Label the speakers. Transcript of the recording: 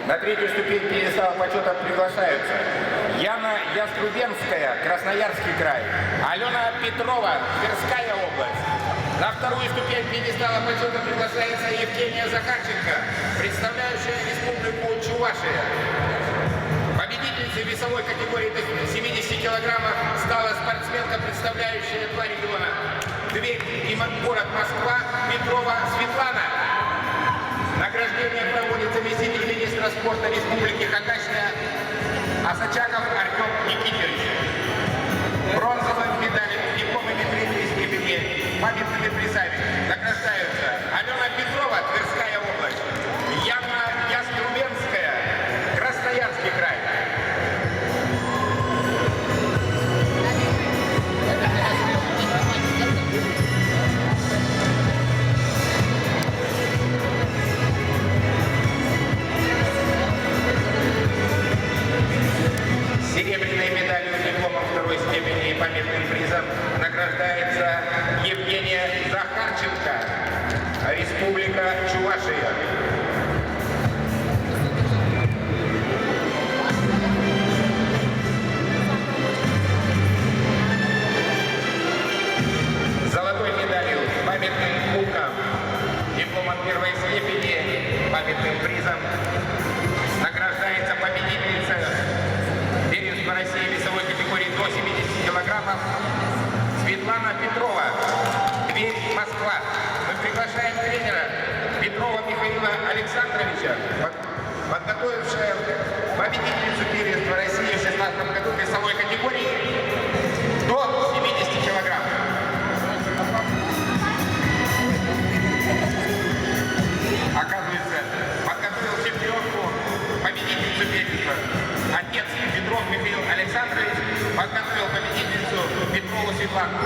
Speaker 1: На третью ступень пьедестала почета приглашаются Яна Яструбенская, Красноярский край, Алена Петрова, Тверская область. На вторую ступень пьедестала почета приглашается Евгения Захарченко, представляющая Республику Чувашия. Победительницей весовой категории до 70 килограммов стала спортсменка, представляющая два региона Тверь и город Москва, Петрова Светлана. Награждение проводится заместитель министра спорта Республики Хакасия Асачаков Артем Никифорович. Бронзовым медалью, дипломами третьей степени, памятными призами награждаются Алена Петрова, Тверская область, Яна Яструбенская, Красноярский край. Серебряной медалью, дипломом второй степени и памятным призом награждается Евгения Захарченко, Республика Чувашия. Золотой медалью, памятным кубком, дипломом первой степени, памятным призом награждается победительница первенства России весовой категории до 70 килограммов Светлана Петрова, Тверь, Москва. Мы приглашаем тренера Петрова Михаила Александровича, подготовившего победительницу первенства России в 2016 году весовой категории до 70 килограммов. Оказывается, подготовил чемпионку, победительницу первенства. Отец Петров Михаил Александрович подготовил победительницу Петрову Светлану.